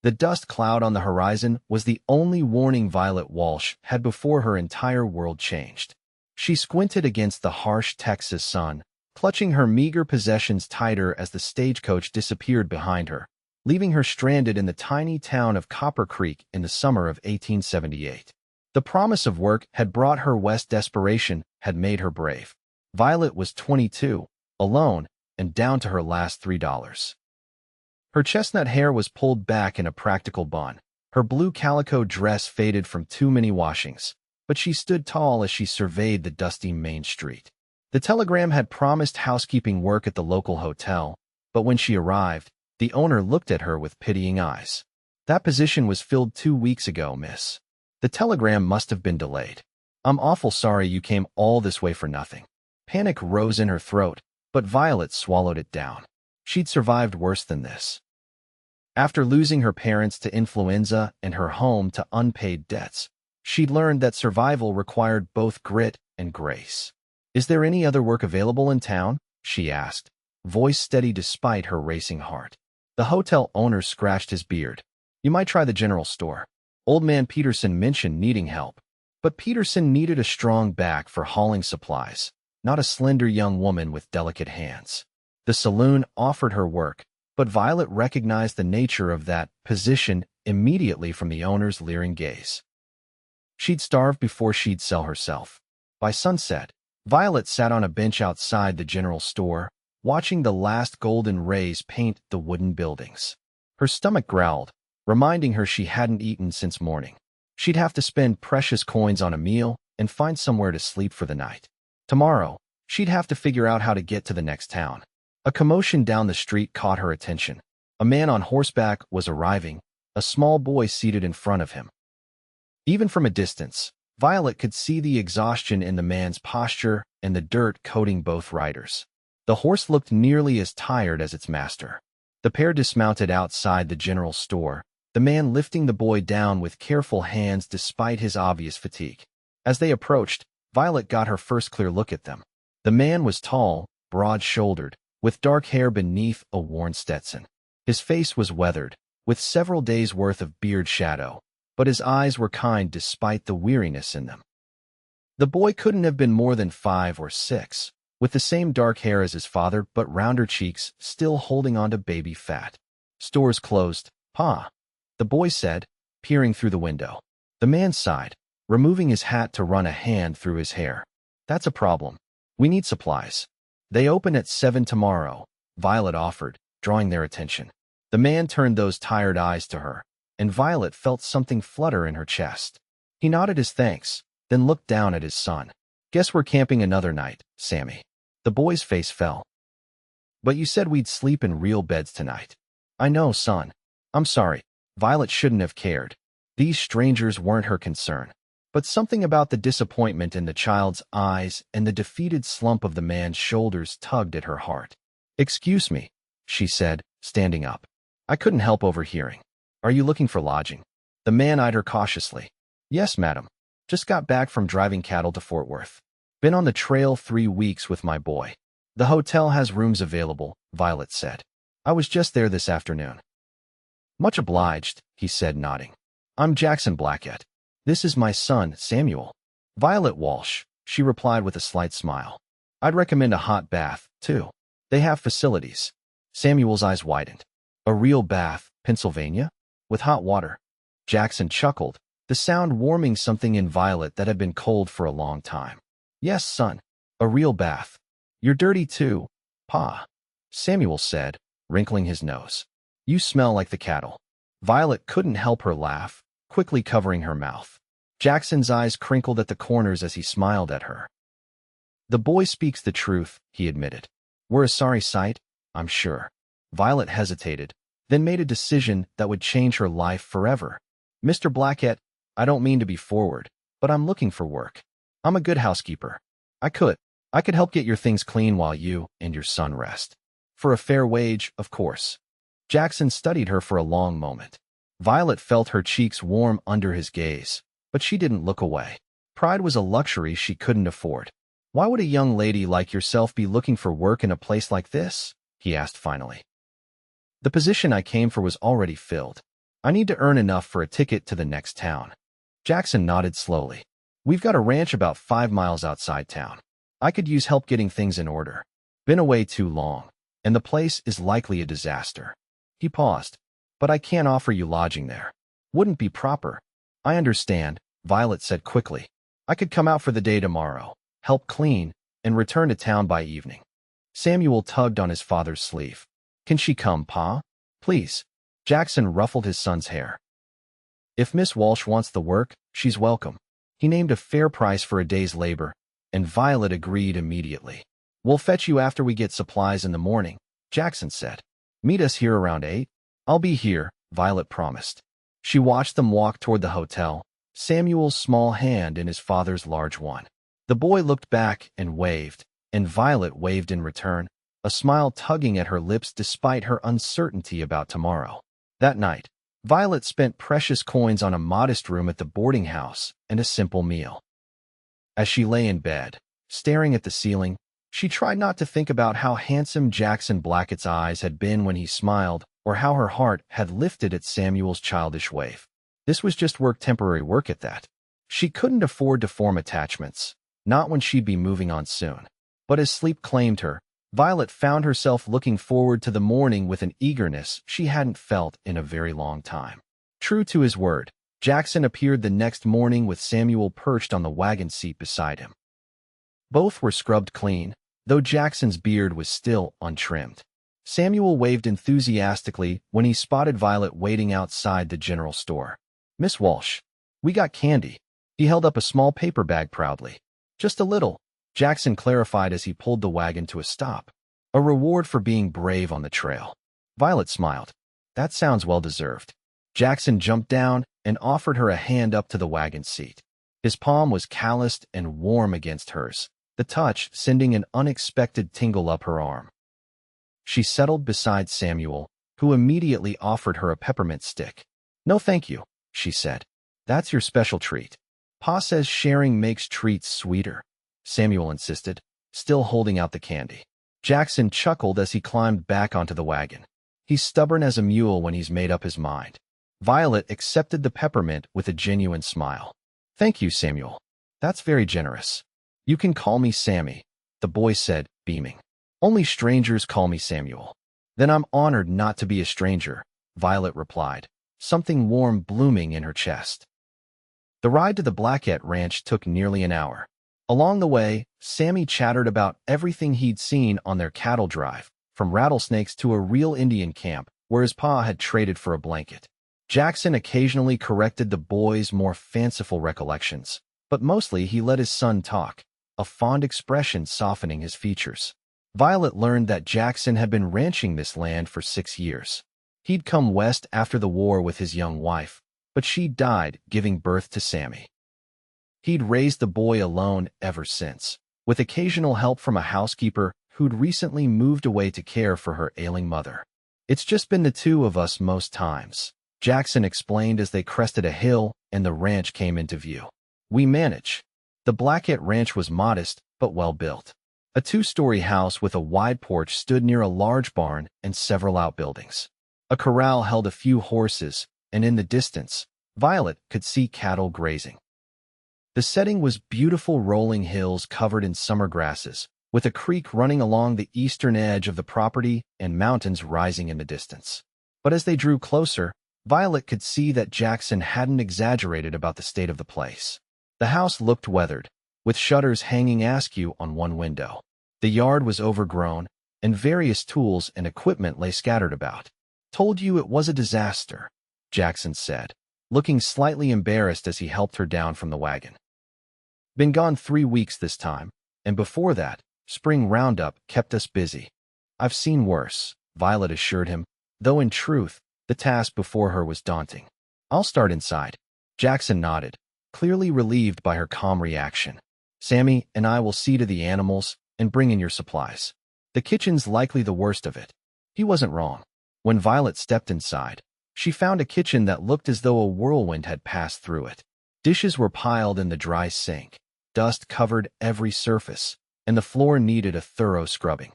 The dust cloud on the horizon was the only warning Violet Walsh had before her entire world changed. She squinted against the harsh Texas sun, clutching her meager possessions tighter as the stagecoach disappeared behind her, leaving her stranded in the tiny town of Copper Creek in the summer of 1878. The promise of work had brought her west, desperation had made her brave. Violet was 22, alone, and down to her last $3. Her chestnut hair was pulled back in a practical bun. Her blue calico dress faded from too many washings, but she stood tall as she surveyed the dusty main street. The telegram had promised housekeeping work at the local hotel, but when she arrived, the owner looked at her with pitying eyes. "That position was filled 2 weeks ago, miss. The telegram must have been delayed. I'm awful sorry you came all this way for nothing." Panic rose in her throat, but Violet swallowed it down. She'd survived worse than this. After losing her parents to influenza and her home to unpaid debts, she'd learned that survival required both grit and grace. "Is there any other work available in town?" she asked, voice steady despite her racing heart. The hotel owner scratched his beard. "You might try the general store. Old man Peterson mentioned needing help." But Peterson needed a strong back for hauling supplies, not a slender young woman with delicate hands. The saloon offered her work, but Violet recognized the nature of that position immediately from the owner's leering gaze. She'd starve before she'd sell herself. By sunset, Violet sat on a bench outside the general store, watching the last golden rays paint the wooden buildings. Her stomach growled, reminding her she hadn't eaten since morning. She'd have to spend precious coins on a meal and find somewhere to sleep for the night. Tomorrow, she'd have to figure out how to get to the next town. A commotion down the street caught her attention. A man on horseback was arriving, a small boy seated in front of him. Even from a distance, Violet could see the exhaustion in the man's posture and the dirt coating both riders. The horse looked nearly as tired as its master. The pair dismounted outside the general store, the man lifting the boy down with careful hands despite his obvious fatigue. As they approached, Violet got her first clear look at them. The man was tall, broad-shouldered, with dark hair beneath a worn Stetson. His face was weathered, with several days' worth of beard shadow, but his eyes were kind despite the weariness in them. The boy couldn't have been more than 5 or 6, with the same dark hair as his father but rounder cheeks, still holding on to baby fat. "Store's closed, Pa," the boy said, peering through the window. The man sighed, removing his hat to run a hand through his hair. "That's a problem. We need supplies." "They open at 7 tomorrow," Violet offered, drawing their attention. The man turned those tired eyes to her, and Violet felt something flutter in her chest. He nodded his thanks, then looked down at his son. "Guess we're camping another night, Sammy." The boy's face fell. "But you said we'd sleep in real beds tonight." "I know, son. I'm sorry." Violet shouldn't have cared. These strangers weren't her concern. But something about the disappointment in the child's eyes and the defeated slump of the man's shoulders tugged at her heart. "Excuse me," she said, standing up. "I couldn't help overhearing. Are you looking for lodging?" The man eyed her cautiously. "Yes, madam. Just got back from driving cattle to Fort Worth. Been on the trail 3 weeks with my boy." "The hotel has rooms available," Violet said. "I was just there this afternoon." "Much obliged," he said, nodding. "I'm Jackson Blackett. This is my son, Samuel." "Violet Walsh," she replied with a slight smile. "I'd recommend a hot bath, too. They have facilities." Samuel's eyes widened. "A real bath, Pennsylvania? With hot water?" Jackson chuckled, the sound warming something in Violet that had been cold for a long time. "Yes, son. A real bath. You're dirty too, Pa," Samuel said, wrinkling his nose. "You smell like the cattle." Violet couldn't help her laugh, quickly covering her mouth. Jackson's eyes crinkled at the corners as he smiled at her. "The boy speaks the truth," he admitted. "We're a sorry sight, I'm sure." Violet hesitated, then made a decision that would change her life forever. "Mr. Blackett, I don't mean to be forward, but I'm looking for work. I'm a good housekeeper. I could help get your things clean while you and your son rest. For a fair wage, of course." Jackson studied her for a long moment. Violet felt her cheeks warm under his gaze, but she didn't look away. Pride was a luxury she couldn't afford. "Why would a young lady like yourself be looking for work in a place like this?" he asked finally. "The position I came for was already filled. I need to earn enough for a ticket to the next town. Jackson nodded slowly. We've got a ranch about 5 miles outside town. I could use help getting things in order. Been away too long, and the place is likely a disaster. He paused. But I can't offer you lodging there. Wouldn't be proper. I understand, Violet said quickly. I could come out for the day tomorrow, help clean, and return to town by evening. Samuel tugged on his father's sleeve. Can she come, Pa? Please. Jackson ruffled his son's hair. If Miss Walsh wants the work, she's welcome. He named a fair price for a day's labor, and Violet agreed immediately. We'll fetch you after we get supplies in the morning, Jackson said. Meet us here around 8. I'll be here, Violet promised. She watched them walk toward the hotel, Samuel's small hand in his father's large one. The boy looked back and waved, and Violet waved in return, a smile tugging at her lips despite her uncertainty about tomorrow. That night, Violet spent precious coins on a modest room at the boarding house and a simple meal. As she lay in bed, staring at the ceiling, she tried not to think about how handsome Jackson Blackett's eyes had been when he smiled, or how her heart had lifted at Samuel's childish wave. This was just temporary work at that. She couldn't afford to form attachments, not when she'd be moving on soon. But as sleep claimed her, Violet found herself looking forward to the morning with an eagerness she hadn't felt in a very long time. True to his word, Jackson appeared the next morning with Samuel perched on the wagon seat beside him. Both were scrubbed clean, though Jackson's beard was still untrimmed. Samuel waved enthusiastically when he spotted Violet waiting outside the general store. Miss Walsh, we got candy. He held up a small paper bag proudly. Just a little, Jackson clarified as he pulled the wagon to a stop. A reward for being brave on the trail. Violet smiled. That sounds well-deserved. Jackson jumped down and offered her a hand up to the wagon seat. His palm was calloused and warm against hers, the touch sending an unexpected tingle up her arm. She settled beside Samuel, who immediately offered her a peppermint stick. No thank you, she said. That's your special treat. Pa says sharing makes treats sweeter, Samuel insisted, still holding out the candy. Jackson chuckled as he climbed back onto the wagon. He's stubborn as a mule when he's made up his mind. Violet accepted the peppermint with a genuine smile. Thank you, Samuel. That's very generous. You can call me Sammy, the boy said, beaming. Only strangers call me Samuel. Then I'm honored not to be a stranger, Violet replied, something warm blooming in her chest. The ride to the Blackett Ranch took nearly an hour. Along the way, Sammy chattered about everything he'd seen on their cattle drive, from rattlesnakes to a real Indian camp where his pa had traded for a blanket. Jackson occasionally corrected the boy's more fanciful recollections, but mostly he let his son talk, a fond expression softening his features. Violet learned that Jackson had been ranching this land for 6 years. He'd come west after the war with his young wife, but she died giving birth to Sammy. He'd raised the boy alone ever since, with occasional help from a housekeeper who'd recently moved away to care for her ailing mother. It's just been the two of us most times, Jackson explained as they crested a hill and the ranch came into view. We manage. The Blackett Ranch was modest, but well-built. A 2-story house with a wide porch stood near a large barn and several outbuildings. A corral held a few horses, and in the distance, Violet could see cattle grazing. The setting was beautiful rolling hills covered in summer grasses, with a creek running along the eastern edge of the property and mountains rising in the distance. But as they drew closer, Violet could see that Jackson hadn't exaggerated about the state of the place. The house looked weathered, with shutters hanging askew on one window. The yard was overgrown, and various tools and equipment lay scattered about. Told you it was a disaster, Jackson said, looking slightly embarrassed as he helped her down from the wagon. Been gone 3 weeks this time, and before that, spring roundup kept us busy. I've seen worse, Violet assured him, though in truth, the task before her was daunting. I'll start inside. Jackson nodded, clearly relieved by her calm reaction. Sammy and I will see to the animals and bring in your supplies. The kitchen's likely the worst of it. He wasn't wrong. When Violet stepped inside, she found a kitchen that looked as though a whirlwind had passed through it. Dishes were piled in the dry sink, dust covered every surface, and the floor needed a thorough scrubbing.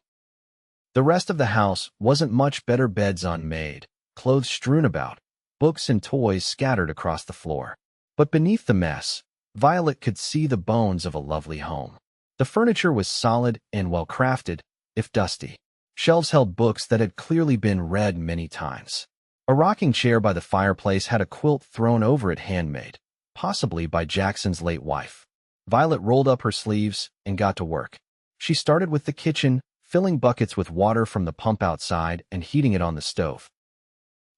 The rest of the house wasn't much better. Beds unmade, clothes strewn about, books and toys scattered across the floor. But beneath the mess, Violet could see the bones of a lovely home. The furniture was solid and well-crafted, if dusty. Shelves held books that had clearly been read many times. A rocking chair by the fireplace had a quilt thrown over it handmade, possibly by Jackson's late wife. Violet rolled up her sleeves and got to work. She started with the kitchen, filling buckets with water from the pump outside and heating it on the stove.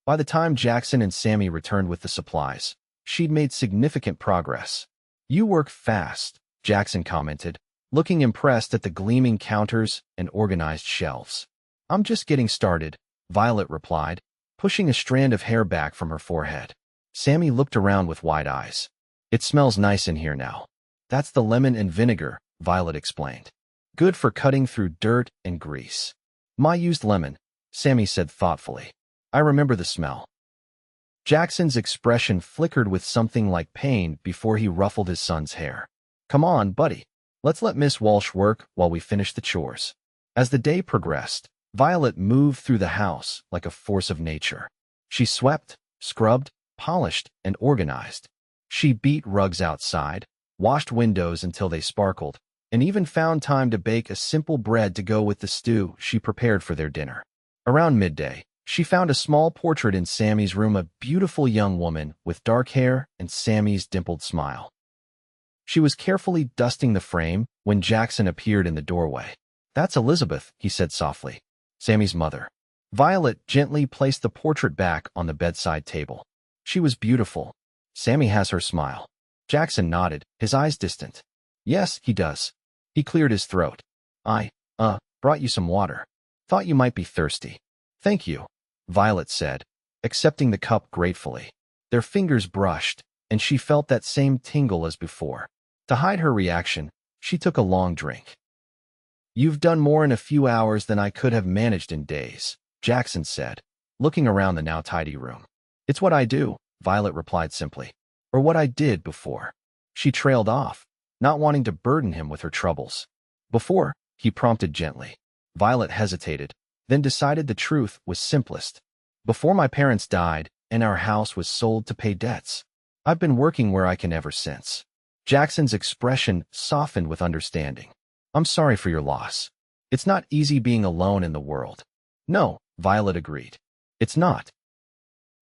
By the time Jackson and Sammy returned with the supplies, she'd made significant progress. "You work fast," Jackson commented, looking impressed at the gleaming counters and organized shelves. "I'm just getting started," Violet replied, pushing a strand of hair back from her forehead. Sammy looked around with wide eyes. "It smells nice in here now." "That's the lemon and vinegar," Violet explained. "Good for cutting through dirt and grease." "Ma used lemon," Sammy said thoughtfully. "I remember the smell." Jackson's expression flickered with something like pain before he ruffled his son's hair. "Come on, buddy. Let's let Miss Walsh work while we finish the chores." As the day progressed, Violet moved through the house like a force of nature. She swept, scrubbed, polished, and organized. She beat rugs outside, washed windows until they sparkled, and even found time to bake a simple bread to go with the stew she prepared for their dinner. Around midday, she found a small portrait in Sammy's room, a beautiful young woman with dark hair and Sammy's dimpled smile. She was carefully dusting the frame when Jackson appeared in the doorway. "That's Elizabeth," he said softly, "Sammy's mother." Violet gently placed the portrait back on the bedside table. "She was beautiful. Sammy has her smile." Jackson nodded, his eyes distant. "Yes, he does." He cleared his throat. "I, brought you some water. Thought you might be thirsty." "Thank you," Violet said, accepting the cup gratefully. Their fingers brushed, and she felt that same tingle as before. To hide her reaction, she took a long drink. "You've done more in a few hours than I could have managed in days," Jackson said, looking around the now tidy room. "It's what I do," Violet replied simply. "Or what I did before." She trailed off, not wanting to burden him with her troubles. "Before," he prompted gently. Violet hesitated, then decided the truth was simplest. "Before my parents died and our house was sold to pay debts. I've been working where I can ever since." Jackson's expression softened with understanding. "I'm sorry for your loss. It's not easy being alone in the world." "No," Violet agreed. "It's not."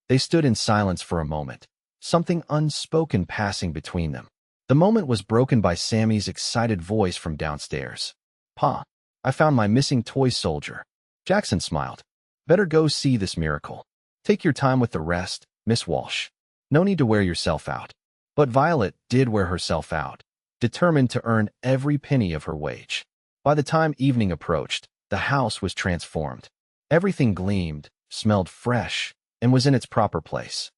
They stood in silence for a moment, something unspoken passing between them. The moment was broken by Sammy's excited voice from downstairs. "Pa, I found my missing toy soldier." Jackson smiled. "Better go see this miracle. Take your time with the rest, Miss Walsh. No need to wear yourself out." But Violet did wear herself out, determined to earn every penny of her wage. By the time evening approached, the house was transformed. Everything gleamed, smelled fresh, and was in its proper place.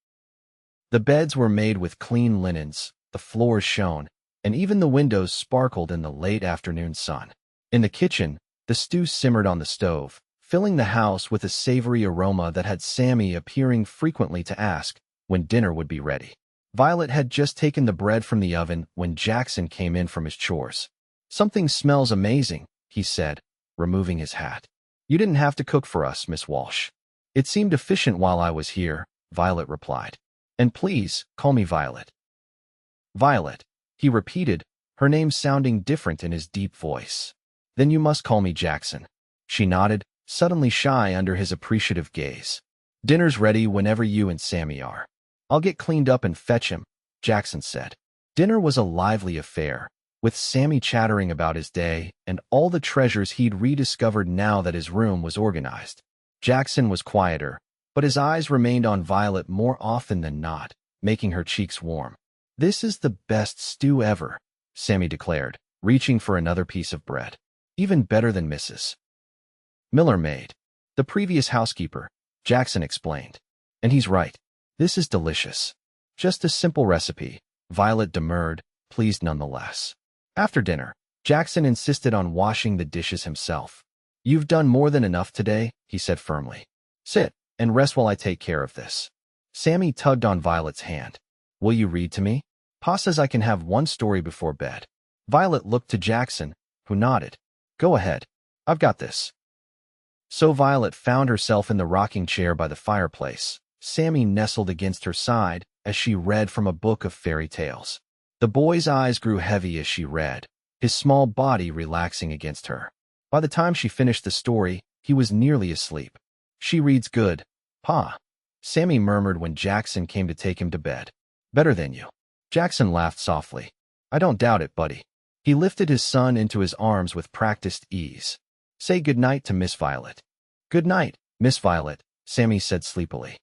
The beds were made with clean linens, the floors shone, and even the windows sparkled in the late afternoon sun. In the kitchen, the stew simmered on the stove, filling the house with a savory aroma that had Sammy appearing frequently to ask when dinner would be ready. Violet had just taken the bread from the oven when Jackson came in from his chores. "Something smells amazing," he said, removing his hat. "You didn't have to cook for us, Miss Walsh." "It seemed efficient while I was here," Violet replied. "And please, call me Violet." "Violet," he repeated, her name sounding different in his deep voice. "Then you must call me Jackson." She nodded, suddenly shy under his appreciative gaze. "Dinner's ready whenever you and Sammy are." "I'll get cleaned up and fetch him," Jackson said. Dinner was a lively affair, with Sammy chattering about his day and all the treasures he'd rediscovered now that his room was organized. Jackson was quieter, but his eyes remained on Violet more often than not, making her cheeks warm. "This is the best stew ever," Sammy declared, reaching for another piece of bread. "Even better than Mrs. Miller made. The previous housekeeper," Jackson explained. "And he's right. This is delicious." "Just a simple recipe," Violet demurred, pleased nonetheless. After dinner, Jackson insisted on washing the dishes himself. "You've done more than enough today," he said firmly. "Sit and rest while I take care of this." Sammy tugged on Violet's hand. "Will you read to me? Pa says I can have one story before bed." Violet looked to Jackson, who nodded. "Go ahead. I've got this." So Violet found herself in the rocking chair by the fireplace, Sammy nestled against her side as she read from a book of fairy tales. The boy's eyes grew heavy as she read, his small body relaxing against her. By the time she finished the story, he was nearly asleep. "She reads good, Pa," Sammy murmured when Jackson came to take him to bed. "Better than you." Jackson laughed softly. "I don't doubt it, buddy." He lifted his son into his arms with practiced ease. "Say good night to Miss Violet." "Good night, Miss Violet," Sammy said sleepily.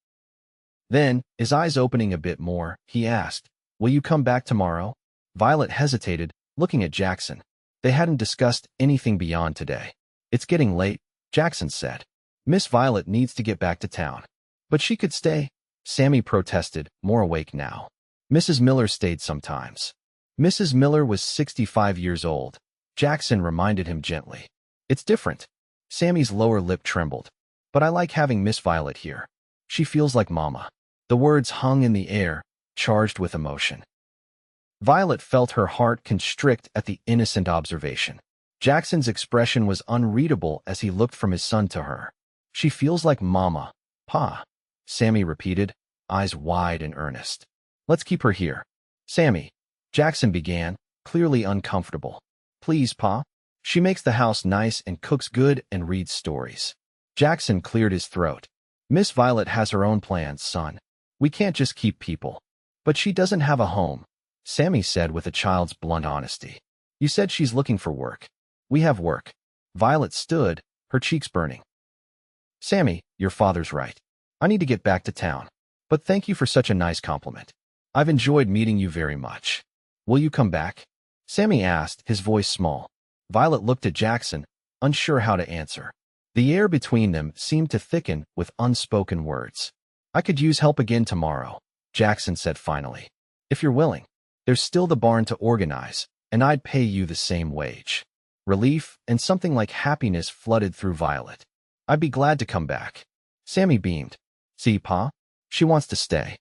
Then, his eyes opening a bit more, he asked, "Will you come back tomorrow?" Violet hesitated, looking at Jackson. They hadn't discussed anything beyond today. "It's getting late," Jackson said. "Miss Violet needs to get back to town." "But she could stay," Sammy protested, more awake now. "Mrs. Miller stayed sometimes." Mrs. Miller was 65 years old, Jackson reminded him gently. "It's different." Sammy's lower lip trembled. "But I like having Miss Violet here. She feels like Mama." The words hung in the air, charged with emotion. Violet felt her heart constrict at the innocent observation. Jackson's expression was unreadable as he looked from his son to her. "She feels like Mama, Pa," Sammy repeated, eyes wide and earnest. "Let's keep her here." "Sammy," Jackson began, clearly uncomfortable. "Please, Pa. She makes the house nice and cooks good and reads stories." Jackson cleared his throat. "Miss Violet has her own plans, son. We can't just keep people." "But she doesn't have a home," Sammy said with a child's blunt honesty. "You said she's looking for work." "We have work." Violet stood, her cheeks burning. "Sammy, your father's right. I need to get back to town. But thank you for such a nice compliment. I've enjoyed meeting you very much. Will you come back?" Sammy asked, his voice small. Violet looked at Jackson, unsure how to answer. The air between them seemed to thicken with unspoken words. "I could use help again tomorrow," Jackson said finally. "If you're willing. There's still the barn to organize, and I'd pay you the same wage." Relief and something like happiness flooded through Violet. "I'd be glad to come back." Sammy beamed. "See, Pa? She wants to stay."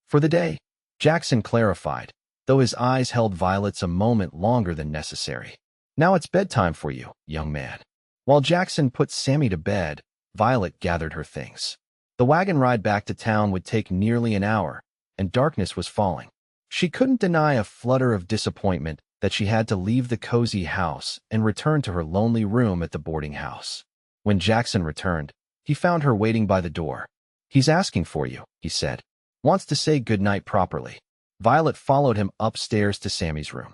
"For the day," Jackson clarified, though his eyes held Violet's a moment longer than necessary. "Now it's bedtime for you, young man." While Jackson put Sammy to bed, Violet gathered her things. The wagon ride back to town would take nearly an hour, and darkness was falling. She couldn't deny a flutter of disappointment that she had to leave the cozy house and return to her lonely room at the boarding house. When Jackson returned, he found her waiting by the door. "He's asking for you," he said. "Wants to say goodnight properly." Violet followed him upstairs to Sammy's room.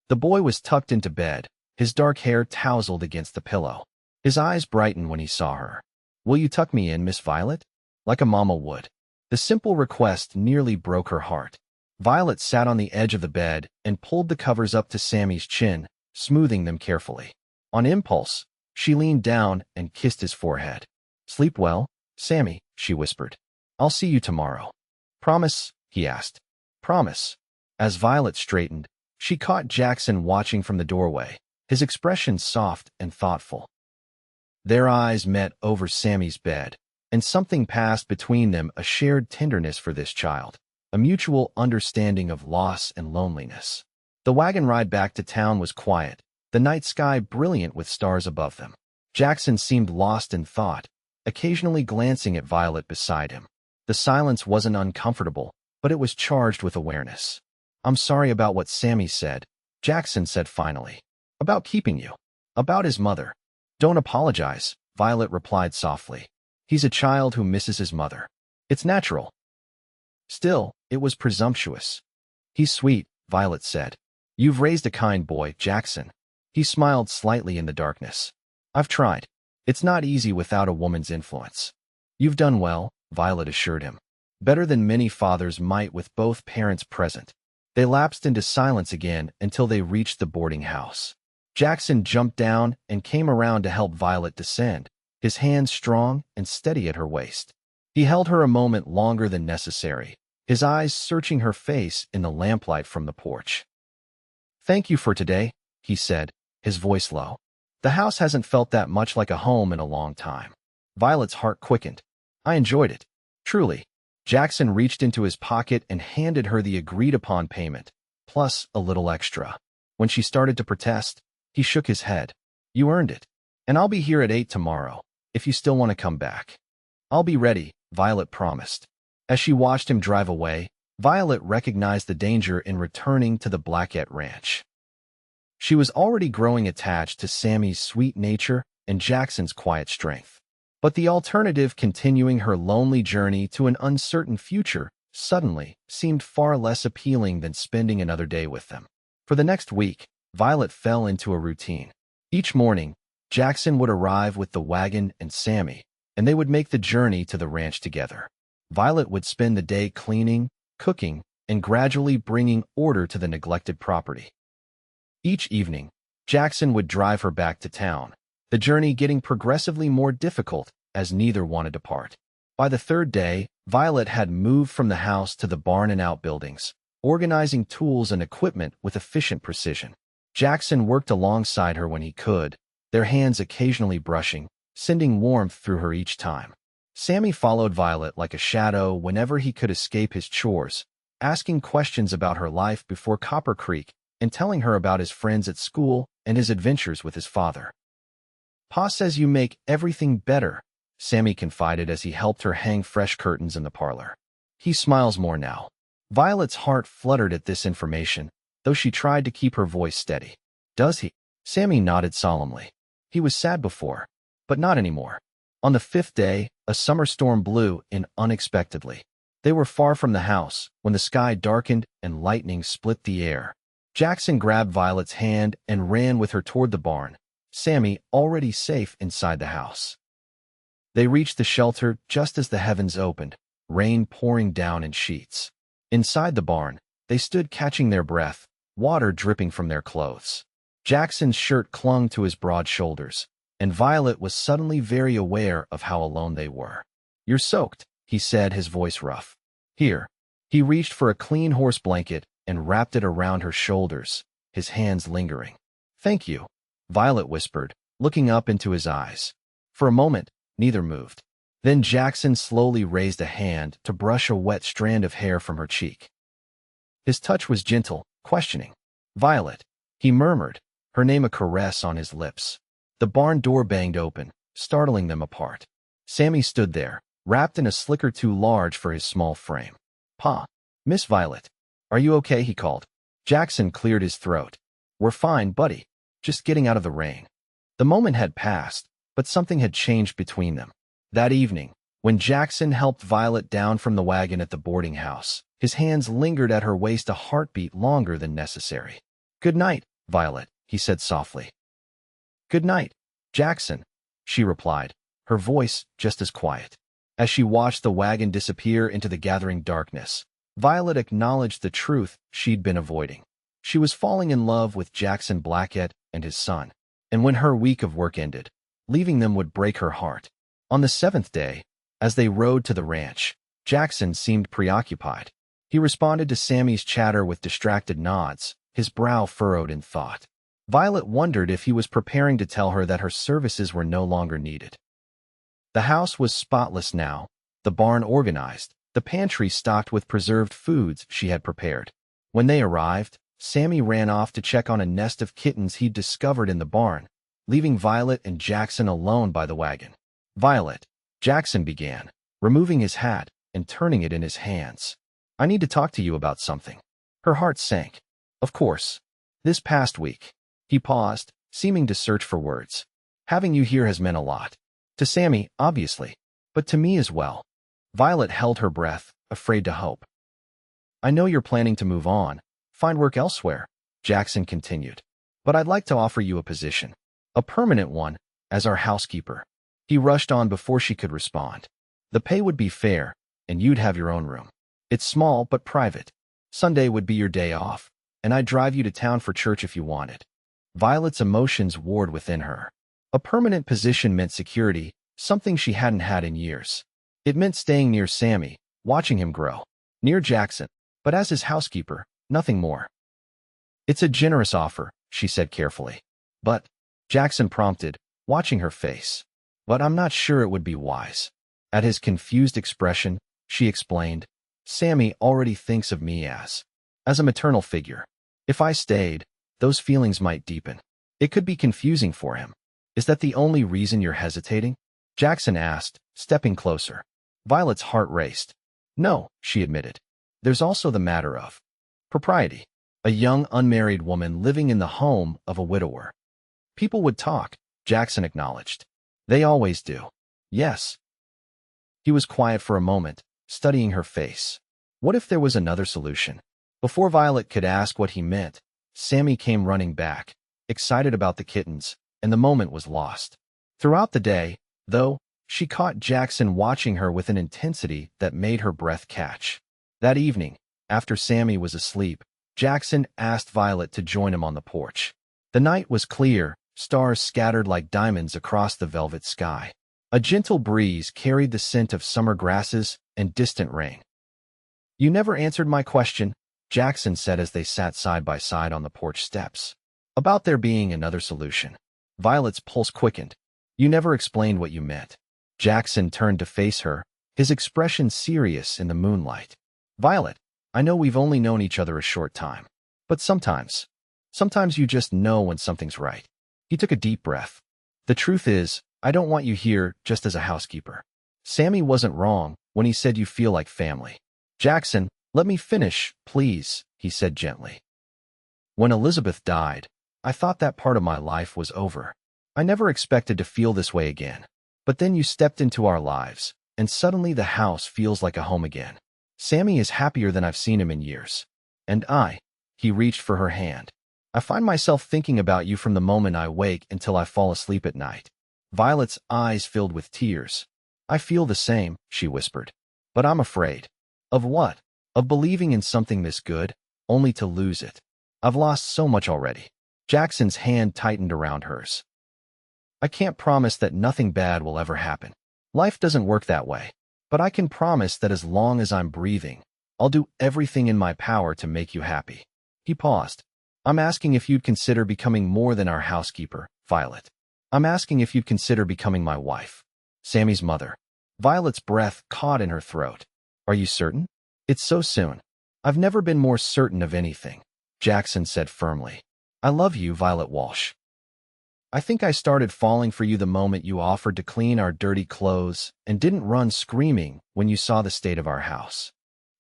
The boy was tucked into bed, his dark hair tousled against the pillow. His eyes brightened when he saw her. "Will you tuck me in, Miss Violet?" Like a mama would. The simple request nearly broke her heart. Violet sat on the edge of the bed and pulled the covers up to Sammy's chin, smoothing them carefully. On impulse, she leaned down and kissed his forehead. "Sleep well, Sammy," she whispered. "I'll see you tomorrow." "Promise?" he asked. "Promise." As Violet straightened, she caught Jackson watching from the doorway, his expression soft and thoughtful. Their eyes met over Sammy's bed, and something passed between them, a shared tenderness for this child, a mutual understanding of loss and loneliness. The wagon ride back to town was quiet, the night sky brilliant with stars above them. Jackson seemed lost in thought, occasionally glancing at Violet beside him. The silence wasn't uncomfortable, but it was charged with awareness. "I'm sorry about what Sammy said," Jackson said finally. "About keeping you. About his mother." "Don't apologize," Violet replied softly. "He's a child who misses his mother. It's natural." Still, it was presumptuous. "He's sweet," Violet said. "You've raised a kind boy, Jackson." He smiled slightly in the darkness. "I've tried. It's not easy without a woman's influence." "You've done well," Violet assured him. "Better than many fathers might with both parents present." They lapsed into silence again until they reached the boarding house. Jackson jumped down and came around to help Violet descend, his hands strong and steady at her waist. He held her a moment longer than necessary, his eyes searching her face in the lamplight from the porch. "Thank you for today," he said, his voice low. "The house hasn't felt that much like a home in a long time." Violet's heart quickened. "I enjoyed it. Truly." Jackson reached into his pocket and handed her the agreed-upon payment, plus a little extra. When she started to protest, he shook his head. "You earned it. And I'll be here at 8 tomorrow, if you still want to come back." "I'll be ready," Violet promised. As she watched him drive away, Violet recognized the danger in returning to the Blackett ranch. She was already growing attached to Sammy's sweet nature and Jackson's quiet strength. But the alternative, continuing her lonely journey to an uncertain future, suddenly seemed far less appealing than spending another day with them. For the next week, Violet fell into a routine. Each morning, Jackson would arrive with the wagon and Sammy, and they would make the journey to the ranch together. Violet would spend the day cleaning, cooking, and gradually bringing order to the neglected property. Each evening, Jackson would drive her back to town, the journey getting progressively more difficult as neither wanted to part. By the third day, Violet had moved from the house to the barn and outbuildings, organizing tools and equipment with efficient precision. Jackson worked alongside her when he could, their hands occasionally brushing, sending warmth through her each time. Sammy followed Violet like a shadow whenever he could escape his chores, asking questions about her life before Copper Creek and telling her about his friends at school and his adventures with his father. "Pa says you make everything better," Sammy confided as he helped her hang fresh curtains in the parlor. "He smiles more now." Violet's heart fluttered at this information, though she tried to keep her voice steady. "Does he?" Sammy nodded solemnly. "He was sad before, but not anymore." On the fifth day, a summer storm blew in unexpectedly. They were far from the house when the sky darkened and lightning split the air. Jackson grabbed Violet's hand and ran with her toward the barn, Sammy already safe inside the house. They reached the shelter just as the heavens opened, rain pouring down in sheets. Inside the barn, they stood catching their breath, water dripping from their clothes. Jackson's shirt clung to his broad shoulders, and Violet was suddenly very aware of how alone they were. "You're soaked," he said, his voice rough. "Here." He reached for a clean horse blanket and wrapped it around her shoulders, his hands lingering. "Thank you," Violet whispered, looking up into his eyes. For a moment, neither moved. Then Jackson slowly raised a hand to brush a wet strand of hair from her cheek. His touch was gentle, questioning. "Violet," he murmured, her name a caress on his lips. The barn door banged open, startling them apart. Sammy stood there, wrapped in a slicker too large for his small frame. "Pa." "Miss Violet. Are you okay?" he called. Jackson cleared his throat. "We're fine, buddy. Just getting out of the rain." The moment had passed, but something had changed between them. That evening, when Jackson helped Violet down from the wagon at the boarding house, his hands lingered at her waist a heartbeat longer than necessary. "Good night, Violet," he said softly. "Good night, Jackson," she replied, her voice just as quiet. As she watched the wagon disappear into the gathering darkness, Violet acknowledged the truth she'd been avoiding. She was falling in love with Jackson Blackett and his son, and when her week of work ended, leaving them would break her heart. On the seventh day, as they rode to the ranch, Jackson seemed preoccupied. He responded to Sammy's chatter with distracted nods, his brow furrowed in thought. Violet wondered if he was preparing to tell her that her services were no longer needed. The house was spotless now, the barn organized, the pantry stocked with preserved foods she had prepared. When they arrived, Sammy ran off to check on a nest of kittens he'd discovered in the barn, leaving Violet and Jackson alone by the wagon. "Violet," Jackson began, removing his hat and turning it in his hands. "I need to talk to you about something." Her heart sank. "Of course. This past week." He paused, seeming to search for words. "Having you here has meant a lot. To Sammy, obviously, but to me as well." Violet held her breath, afraid to hope. "I know you're planning to move on, find work elsewhere," Jackson continued. "But I'd like to offer you a position. A permanent one, as our housekeeper." He rushed on before she could respond. "The pay would be fair, and you'd have your own room. It's small but private. Sunday would be your day off, and I'd drive you to town for church if you wanted." Violet's emotions warred within her. A permanent position meant security, something she hadn't had in years. It meant staying near Sammy, watching him grow, near Jackson, but as his housekeeper, nothing more. "It's a generous offer," she said carefully. "But," Jackson prompted, watching her face. "But I'm not sure it would be wise." At his confused expression, she explained, "Sammy already thinks of me as a maternal figure. If I stayed, those feelings might deepen. It could be confusing for him." "Is that the only reason you're hesitating?" Jackson asked, stepping closer. Violet's heart raced. No, she admitted. There's also the matter of propriety. A young unmarried woman living in the home of a widower. People would talk, Jackson acknowledged. They always do. Yes. He was quiet for a moment, studying her face. What if there was another solution? Before Violet could ask what he meant, Sammy came running back, excited about the kittens, and the moment was lost. Throughout the day, though, she caught Jackson watching her with an intensity that made her breath catch. That evening, after Sammy was asleep, Jackson asked Violet to join him on the porch. The night was clear, stars scattered like diamonds across the velvet sky. A gentle breeze carried the scent of summer grasses and distant rain. You never answered my question, Jackson said as they sat side by side on the porch steps. About there being another solution. Violet's pulse quickened. You never explained what you meant. Jackson turned to face her, his expression serious in the moonlight. Violet, I know we've only known each other a short time. But sometimes you just know when something's right. He took a deep breath. The truth is, I don't want you here just as a housekeeper. Sammy wasn't wrong when he said you feel like family. Jackson, let me finish, please, he said gently. When Elizabeth died, I thought that part of my life was over. I never expected to feel this way again. But then you stepped into our lives, and suddenly the house feels like a home again. Sammy is happier than I've seen him in years. And he reached for her hand. I find myself thinking about you from the moment I wake until I fall asleep at night. Violet's eyes filled with tears. I feel the same, she whispered. But I'm afraid. Of what? Of believing in something this good, only to lose it. I've lost so much already. Jackson's hand tightened around hers. I can't promise that nothing bad will ever happen. Life doesn't work that way. But I can promise that as long as I'm breathing, I'll do everything in my power to make you happy. He paused. I'm asking if you'd consider becoming more than our housekeeper, Violet. I'm asking if you'd consider becoming my wife. Sammy's mother. Violet's breath caught in her throat. Are you certain? It's so soon. I've never been more certain of anything, Jackson said firmly. I love you, Violet Walsh. I think I started falling for you the moment you offered to clean our dirty clothes and didn't run screaming when you saw the state of our house.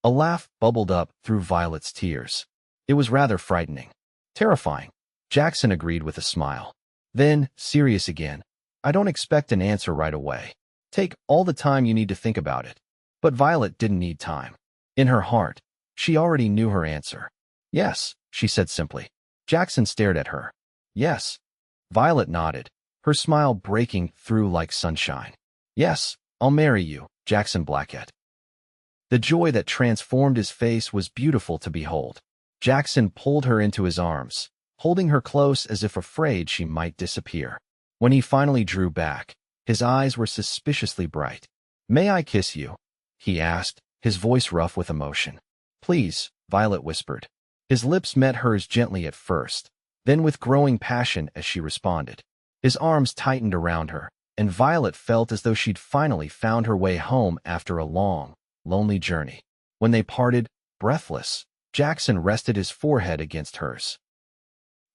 A laugh bubbled up through Violet's tears. It was rather frightening. Terrifying, Jackson agreed with a smile. Then, serious again, I don't expect an answer right away. Take all the time you need to think about it. But Violet didn't need time. In her heart, she already knew her answer. Yes, she said simply. Jackson stared at her. Yes. Violet nodded, her smile breaking through like sunshine. Yes, I'll marry you, Jackson Blackett. The joy that transformed his face was beautiful to behold. Jackson pulled her into his arms, holding her close as if afraid she might disappear. When he finally drew back, his eyes were suspiciously bright. May I kiss you? He asked, his voice rough with emotion. Please, Violet whispered. His lips met hers gently at first, then with growing passion as she responded. His arms tightened around her, and Violet felt as though she'd finally found her way home after a long, lonely journey. When they parted, breathless, Jackson rested his forehead against hers.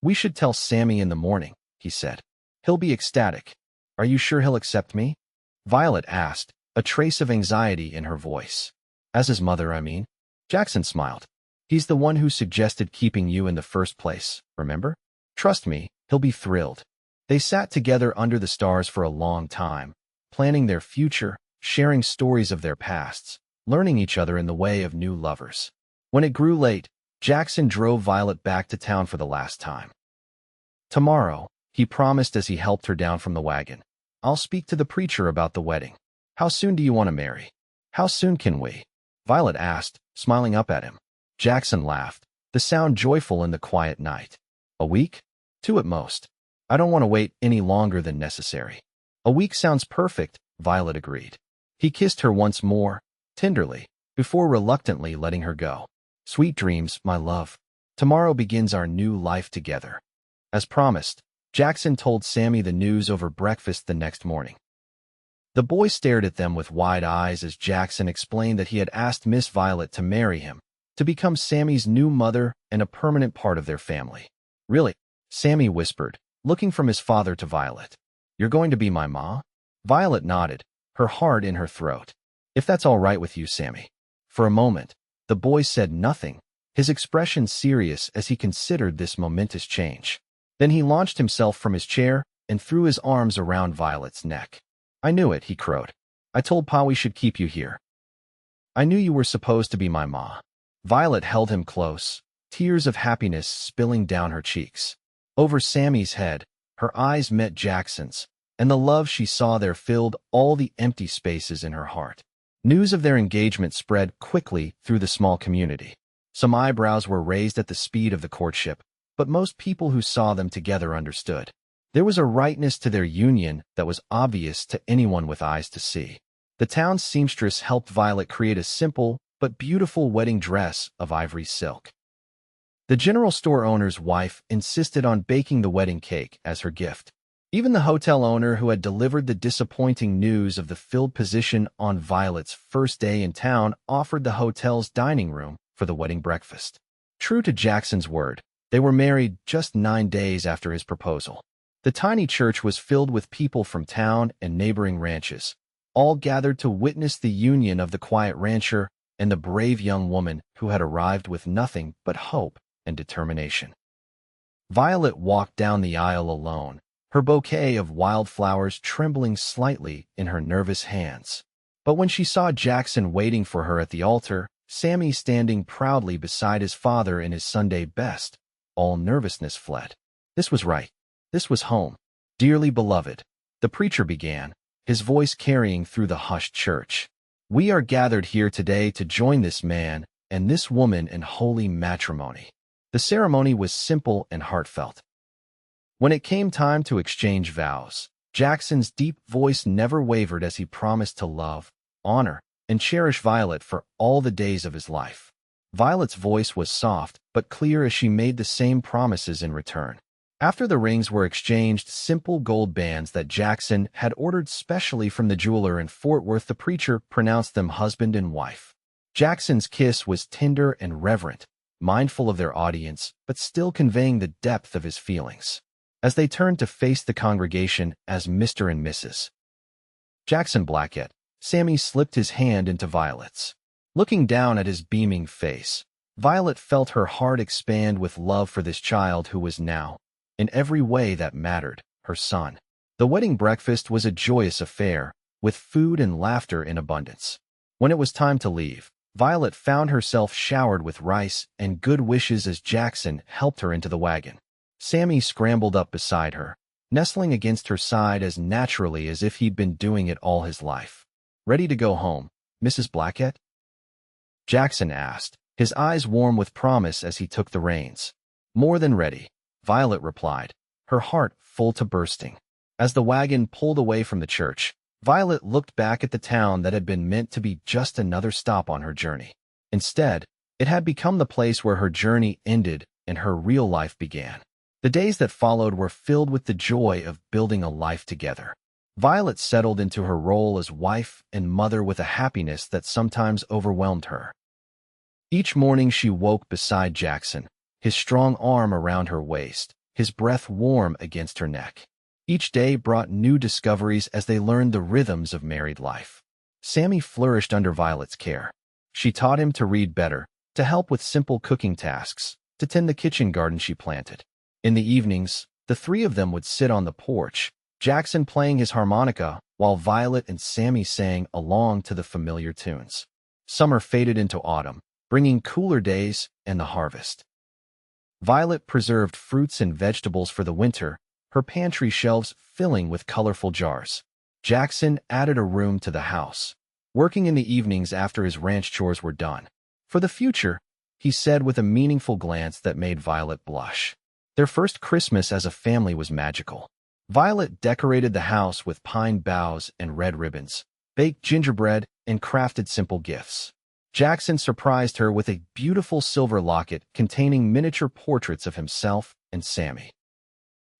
We should tell Sammy in the morning, he said. He'll be ecstatic. Are you sure he'll accept me? Violet asked, a trace of anxiety in her voice. As his mother, I mean. Jackson smiled. He's the one who suggested keeping you in the first place, remember? Trust me, he'll be thrilled. They sat together under the stars for a long time, planning their future, sharing stories of their pasts, learning each other in the way of new lovers. When it grew late, Jackson drove Violet back to town for the last time. Tomorrow, he promised as he helped her down from the wagon, I'll speak to the preacher about the wedding. How soon do you want to marry? How soon can we? Violet asked, smiling up at him. Jackson laughed, the sound joyful in the quiet night. A week? 2 at most. I don't want to wait any longer than necessary. A week sounds perfect, Violet agreed. He kissed her once more, tenderly, before reluctantly letting her go. Sweet dreams, my love. Tomorrow begins our new life together. As promised, Jackson told Sammy the news over breakfast the next morning. The boy stared at them with wide eyes as Jackson explained that he had asked Miss Violet to marry him, to become Sammy's new mother and a permanent part of their family. Really? Sammy whispered, looking from his father to Violet. You're going to be my ma? Violet nodded, her heart in her throat. If that's all right with you, Sammy. For a moment, the boy said nothing, his expression serious as he considered this momentous change. Then he launched himself from his chair and threw his arms around Violet's neck. I knew it, he crowed. I told Pa we should keep you here. I knew you were supposed to be my ma. Violet held him close, tears of happiness spilling down her cheeks. Over Sammy's head, her eyes met Jackson's, and the love she saw there filled all the empty spaces in her heart. News of their engagement spread quickly through the small community. Some eyebrows were raised at the speed of the courtship, but most people who saw them together understood. There was a rightness to their union that was obvious to anyone with eyes to see. The town's seamstress helped Violet create a simple but beautiful wedding dress of ivory silk. The general store owner's wife insisted on baking the wedding cake as her gift. Even the hotel owner who had delivered the disappointing news of the filled position on Violet's first day in town offered the hotel's dining room for the wedding breakfast. True to Jackson's word, they were married just 9 days after his proposal. The tiny church was filled with people from town and neighboring ranches, all gathered to witness the union of the quiet rancher and the brave young woman who had arrived with nothing but hope and determination. Violet walked down the aisle alone, her bouquet of wildflowers trembling slightly in her nervous hands. But when she saw Jackson waiting for her at the altar, Sammy standing proudly beside his father in his Sunday best, all nervousness fled. This was right. This was home. Dearly beloved, the preacher began, his voice carrying through the hushed church. We are gathered here today to join this man and this woman in holy matrimony. The ceremony was simple and heartfelt. When it came time to exchange vows, Jackson's deep voice never wavered as he promised to love, honor, and cherish Violet for all the days of his life. Violet's voice was soft but clear as she made the same promises in return. After the rings were exchanged, simple gold bands that Jackson had ordered specially from the jeweler in Fort Worth, the preacher pronounced them husband and wife. Jackson's kiss was tender and reverent, mindful of their audience, but still conveying the depth of his feelings. As they turned to face the congregation as Mr. and Mrs. Jackson Blackett, Sammy slipped his hand into Violet's. Looking down at his beaming face, Violet felt her heart expand with love for this child who was now, in every way that mattered, her son. The wedding breakfast was a joyous affair, with food and laughter in abundance. When it was time to leave, Violet found herself showered with rice and good wishes as Jackson helped her into the wagon. Sammy scrambled up beside her, nestling against her side as naturally as if he'd been doing it all his life. Ready to go home, Mrs. Blackett? Jackson asked, his eyes warm with promise as he took the reins. More than ready, Violet replied, her heart full to bursting. As the wagon pulled away from the church, Violet looked back at the town that had been meant to be just another stop on her journey. Instead, it had become the place where her journey ended and her real life began. The days that followed were filled with the joy of building a life together. Violet settled into her role as wife and mother with a happiness that sometimes overwhelmed her. Each morning she woke beside Jackson, his strong arm around her waist, his breath warm against her neck. Each day brought new discoveries as they learned the rhythms of married life. Sammy flourished under Violet's care. She taught him to read better, to help with simple cooking tasks, to tend the kitchen garden she planted. In the evenings, the three of them would sit on the porch, Jackson playing his harmonica while Violet and Sammy sang along to the familiar tunes. Summer faded into autumn, bringing cooler days and the harvest. Violet preserved fruits and vegetables for the winter, her pantry shelves filling with colorful jars. Jackson added a room to the house, working in the evenings after his ranch chores were done. For the future, he said with a meaningful glance that made Violet blush. Their first Christmas as a family was magical. Violet decorated the house with pine boughs and red ribbons, baked gingerbread, and crafted simple gifts. Jackson surprised her with a beautiful silver locket containing miniature portraits of himself and Sammy.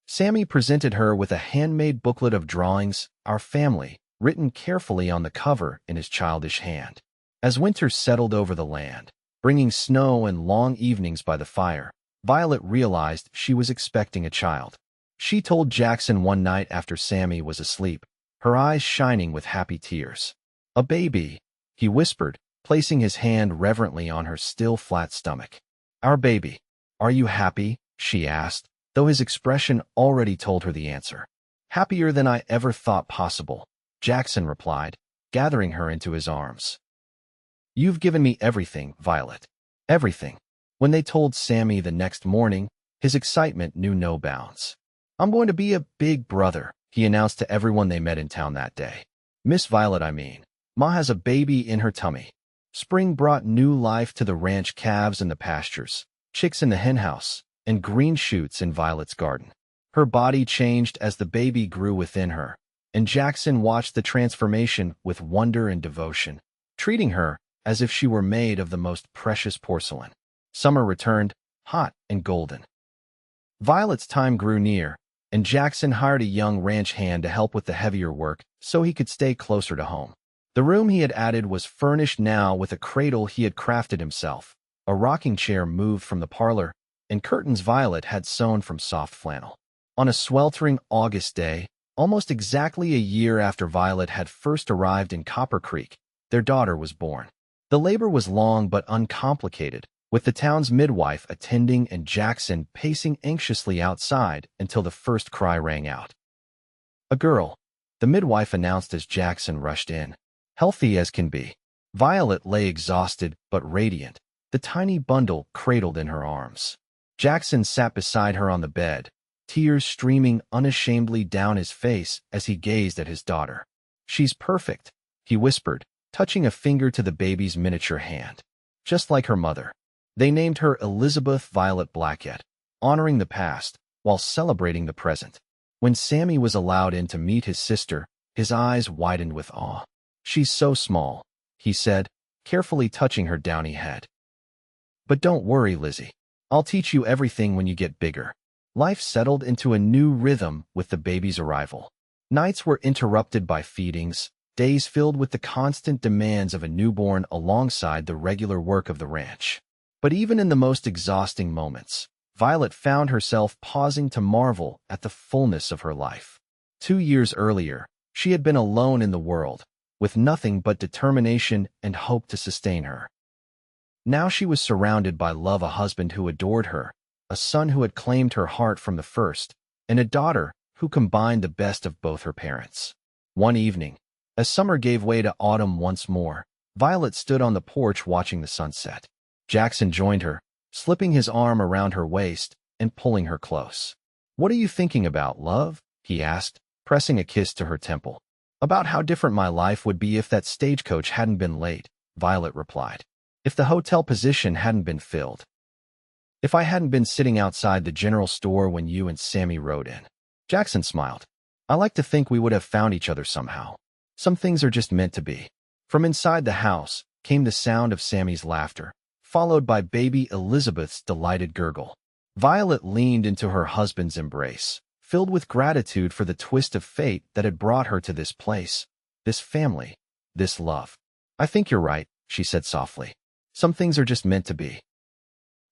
Sammy presented her with a handmade booklet of drawings, Our Family, written carefully on the cover in his childish hand. As winter settled over the land, bringing snow and long evenings by the fire, Violet realized she was expecting a child. She told Jackson one night after Sammy was asleep, her eyes shining with happy tears. A baby, he whispered, placing his hand reverently on her still flat stomach. Our baby. Are you happy? She asked, though his expression already told her the answer. Happier than I ever thought possible, Jackson replied, gathering her into his arms. You've given me everything, Violet. Everything. When they told Sammy the next morning, his excitement knew no bounds. I'm going to be a big brother, he announced to everyone they met in town that day. Miss Violet, I mean. Ma has a baby in her tummy. Spring brought new life to the ranch, calves in the pastures, chicks in the henhouse, and green shoots in Violet's garden. Her body changed as the baby grew within her, and Jackson watched the transformation with wonder and devotion, treating her as if she were made of the most precious porcelain. Summer returned, hot and golden. Violet's time grew near, and Jackson hired a young ranch hand to help with the heavier work so he could stay closer to home. The room he had added was furnished now with a cradle he had crafted himself, a rocking chair moved from the parlor, and curtains Violet had sewn from soft flannel. On a sweltering August day, almost exactly a year after Violet had first arrived in Copper Creek, their daughter was born. The labor was long but uncomplicated, with the town's midwife attending and Jackson pacing anxiously outside until the first cry rang out. A girl, the midwife announced as Jackson rushed in. Healthy as can be. Violet lay exhausted but radiant, the tiny bundle cradled in her arms. Jackson sat beside her on the bed, tears streaming unashamedly down his face as he gazed at his daughter. She's perfect, he whispered, touching a finger to the baby's miniature hand. Just like her mother. They named her Elizabeth Violet Blackett, honoring the past while celebrating the present. When Sammy was allowed in to meet his sister, his eyes widened with awe. She's so small, he said, carefully touching her downy head. But don't worry, Lizzie. I'll teach you everything when you get bigger. Life settled into a new rhythm with the baby's arrival. Nights were interrupted by feedings, days filled with the constant demands of a newborn alongside the regular work of the ranch. But even in the most exhausting moments, Violet found herself pausing to marvel at the fullness of her life. 2 years earlier, she had been alone in the world, with nothing but determination and hope to sustain her. Now she was surrounded by love, a husband who adored her, a son who had claimed her heart from the first, and a daughter who combined the best of both her parents. One evening, as summer gave way to autumn once more, Violet stood on the porch watching the sunset. Jackson joined her, slipping his arm around her waist and pulling her close. What are you thinking about, love? He asked, pressing a kiss to her temple. About how different my life would be if that stagecoach hadn't been late, Violet replied. If the hotel position hadn't been filled. If I hadn't been sitting outside the general store when you and Sammy rode in. Jackson smiled. I like to think we would have found each other somehow. Some things are just meant to be. From inside the house came the sound of Sammy's laughter, followed by baby Elizabeth's delighted gurgle. Violet leaned into her husband's embrace, filled with gratitude for the twist of fate that had brought her to this place, this family, this love. I think you're right, she said softly. Some things are just meant to be.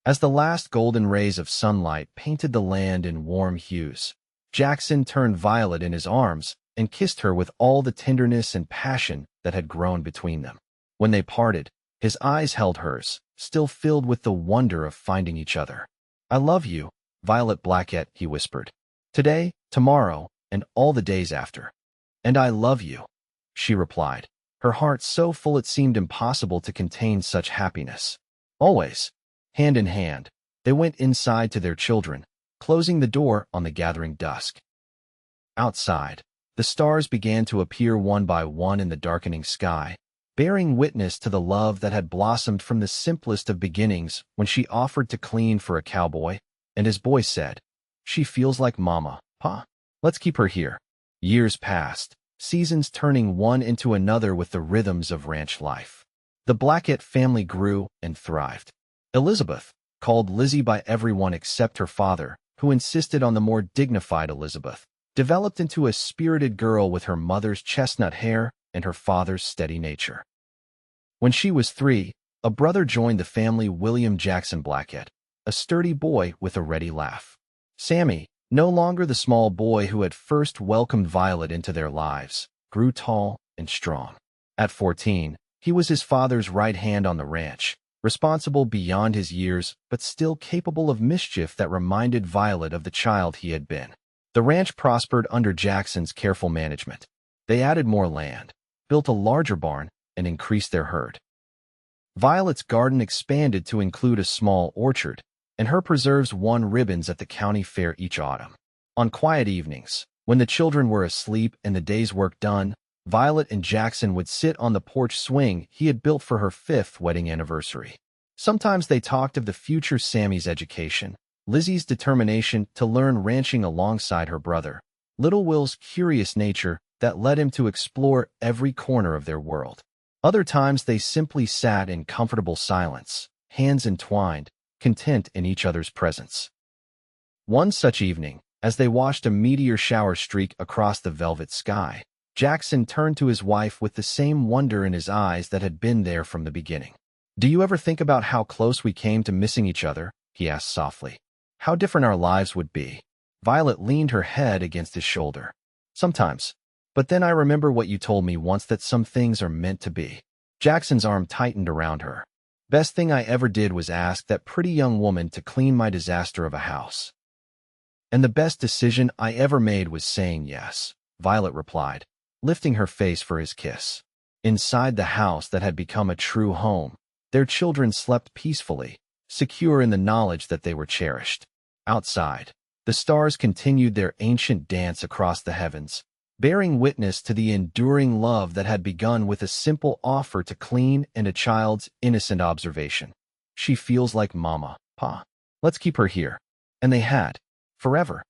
As the last golden rays of sunlight painted the land in warm hues, Jackson turned Violet in his arms and kissed her with all the tenderness and passion that had grown between them. When they parted, his eyes held hers, still filled with the wonder of finding each other. I love you, Violet Blackett, he whispered. Today, tomorrow, and all the days after. And I love you, she replied, her heart so full it seemed impossible to contain such happiness. Always, hand in hand, they went inside to their children, closing the door on the gathering dusk. Outside, the stars began to appear one by one in the darkening sky, bearing witness to the love that had blossomed from the simplest of beginnings when she offered to clean for a cowboy, and his boy said, She feels like Mama, Pa. Let's keep her here. Years passed, seasons turning one into another with the rhythms of ranch life. The Blackett family grew and thrived. Elizabeth, called Lizzie by everyone except her father, who insisted on the more dignified Elizabeth, developed into a spirited girl with her mother's chestnut hair and her father's steady nature. When she was 3, a brother joined the family, William Jackson Blackett, a sturdy boy with a ready laugh. Sammy, no longer the small boy who had first welcomed Violet into their lives, grew tall and strong. At 14, He was his father's right hand on the ranch, responsible beyond his years, but still capable of mischief that reminded Violet of the child he had been. The ranch prospered under Jackson's careful management. They added more land, built a larger barn, and increased their herd. Violet's garden expanded to include a small orchard, and her preserves won ribbons at the county fair each autumn. On quiet evenings, when the children were asleep and the day's work done, Violet and Jackson would sit on the porch swing he had built for her 5th wedding anniversary. Sometimes they talked of the future Sammy's education, Lizzie's determination to learn ranching alongside her brother, little Will's curious nature that led him to explore every corner of their world. Other times they simply sat in comfortable silence, hands entwined, content in each other's presence. One such evening, as they watched a meteor shower streak across the velvet sky, Jackson turned to his wife with the same wonder in his eyes that had been there from the beginning. "Do you ever think about how close we came to missing each other?" he asked softly. "How different our lives would be." Violet leaned her head against his shoulder. "Sometimes. But then I remember what you told me once, that some things are meant to be." Jackson's arm tightened around her. "Best thing I ever did was ask that pretty young woman to clean my disaster of a house. And the best decision I ever made was saying yes," Violet replied, lifting her face for his kiss. Inside the house that had become a true home, their children slept peacefully, secure in the knowledge that they were cherished. Outside, the stars continued their ancient dance across the heavens, bearing witness to the enduring love that had begun with a simple offer to clean and a child's innocent observation. "She feels like Mama, Pa. Let's keep her here." And they had, forever.